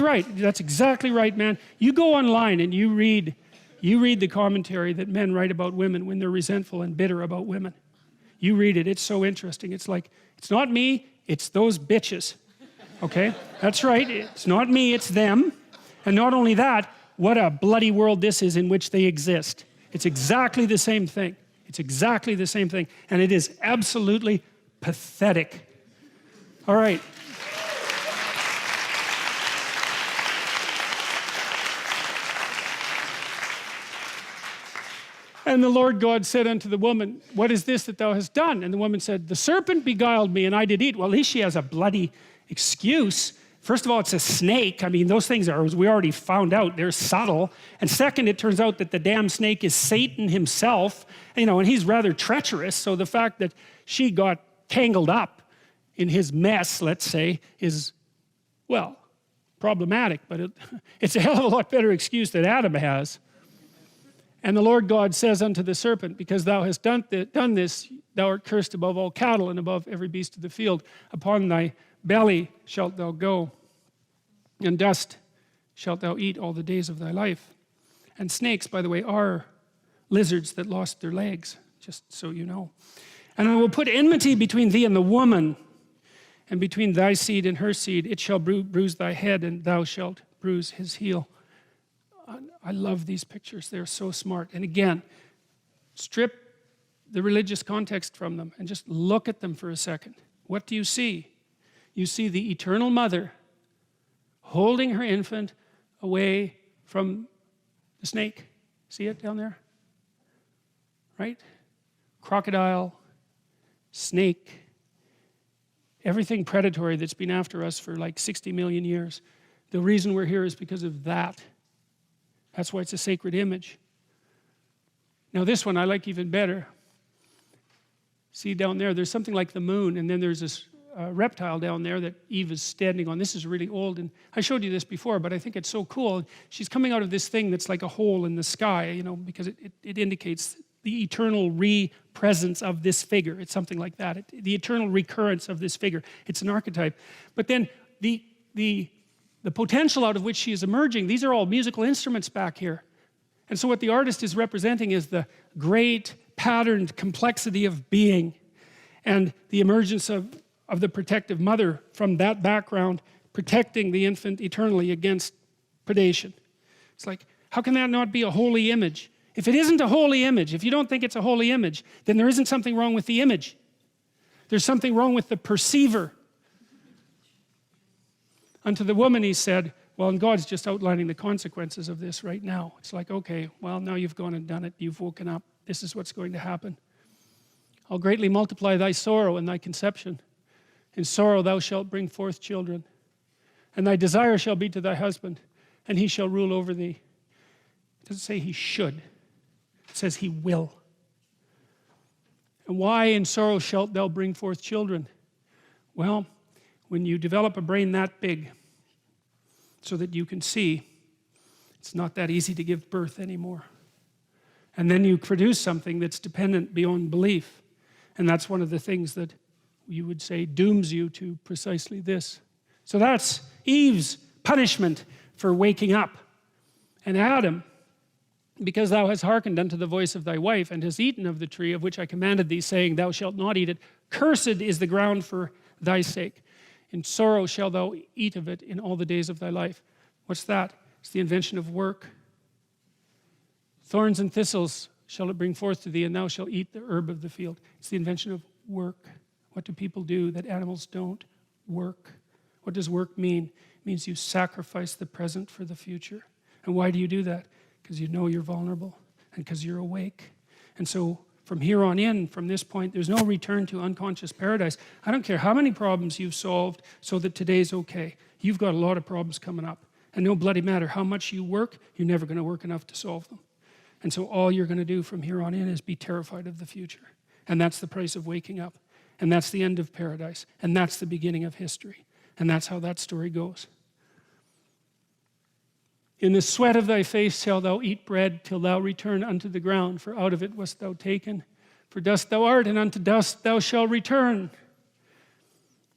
right. That's exactly right, man. You go online and you read the commentary that men write about women when they're resentful and bitter about women. You read it, it's so interesting. It's like, it's not me, it's those bitches. Okay? That's right, it's not me, it's them. And not only that, what a bloody world this is in which they exist. It's exactly the same thing. It's exactly the same thing. And it is absolutely pathetic. All right. And the Lord God said unto the woman, what is this that thou hast done? And the woman said, the serpent beguiled me and I did eat. Well, at least she has a bloody excuse. First of all, it's a snake. I mean, those things are, as we already found out, they're subtle. And second, it turns out that the damn snake is Satan himself, you know, and he's rather treacherous. So the fact that she got tangled up in his mess, let's say, is, well, problematic. But it's a hell of a lot better excuse than Adam has. And the Lord God says unto the serpent, because thou hast done this, thou art cursed above all cattle and above every beast of the field. Upon thy belly shalt thou go, and dust shalt thou eat all the days of thy life. And snakes, by the way, are lizards that lost their legs, just so you know. And I will put enmity between thee and the woman, and between thy seed and her seed. It shall bruise thy head, and thou shalt bruise his heel. I love these pictures. They're so smart. And again, strip the religious context from them and just look at them for a second. What do you see? You see the eternal mother holding her infant away from the snake. See it down there? Right? Crocodile, snake, everything predatory that's been after us for like 60 million years. The reason we're here is because of that. That's why it's a sacred image. Now this one I like even better. See down there, there's something like the moon, and then there's this reptile down there that Eve is standing on. This is really old, and I showed you this before, but I think it's so cool. She's coming out of this thing that's like a hole in the sky, you know, because it indicates the eternal re-presence of this figure. It's something like that. The eternal recurrence of this figure. It's an archetype. But then the potential out of which she is emerging, these are all musical instruments back here. And so what the artist is representing is the great patterned complexity of being and the emergence of the protective mother from that background, protecting the infant eternally against predation. It's like, how can that not be a holy image? If it isn't a holy image, if you don't think it's a holy image, then there isn't something wrong with the image. There's something wrong with the perceiver. Unto the woman he said, well, and God's just outlining the consequences of this right now. It's like, okay, well, now you've gone and done it. You've woken up. This is what's going to happen. I'll greatly multiply thy sorrow and thy conception. In sorrow thou shalt bring forth children. And thy desire shall be to thy husband, and he shall rule over thee. It doesn't say he should. It says he will. And why in sorrow shalt thou bring forth children? Well, when you develop a brain that big so that you can see, it's not that easy to give birth anymore. And then you produce something that's dependent beyond belief. And that's one of the things that you would say dooms you to precisely this. So that's Eve's punishment for waking up. And Adam, because thou hast hearkened unto the voice of thy wife, and hast eaten of the tree of which I commanded thee, saying, thou shalt not eat it, cursed is the ground for thy sake. In sorrow shalt thou eat of it in all the days of thy life. What's that? It's the invention of work. Thorns and thistles shall it bring forth to thee, and thou shalt eat the herb of the field. It's the invention of work. What do people do that animals don't? Work. What does work mean? It means you sacrifice the present for the future. And why do you do that? Because you know you're vulnerable and because you're awake. And so from here on in, from this point, there's no return to unconscious paradise. I don't care how many problems you've solved so that today's okay. You've got a lot of problems coming up. And no bloody matter how much you work, you're never going to work enough to solve them. And so all you're going to do from here on in is be terrified of the future. And that's the price of waking up. And that's the end of paradise. And that's the beginning of history. And that's how that story goes. In the sweat of thy face shalt thou eat bread till thou return unto the ground, for out of it wast thou taken. For dust thou art, and unto dust thou shalt return.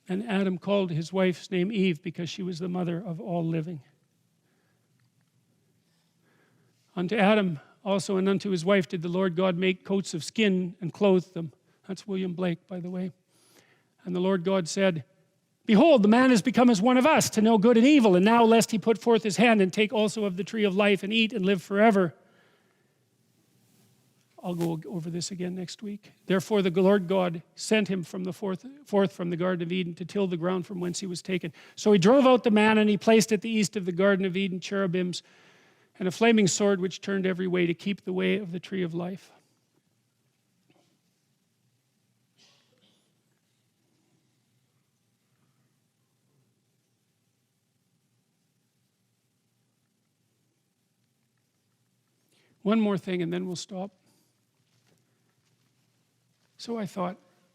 And Adam called his wife's name Eve, because she was the mother of all living. Unto Adam also and unto his wife did the Lord God make coats of skin and clothed them. That's William Blake, by the way. And the Lord God said, behold, the man has become as one of us to know good and evil. And now lest he put forth his hand and take also of the tree of life and eat and live forever. I'll go over this again next week. Therefore the Lord God sent him from the forth from the Garden of Eden to till the ground from whence he was taken. So he drove out the man, and he placed at the east of the Garden of Eden cherubims and a flaming sword which turned every way to keep the way of the tree of life. One more thing and then we'll stop. So I thought,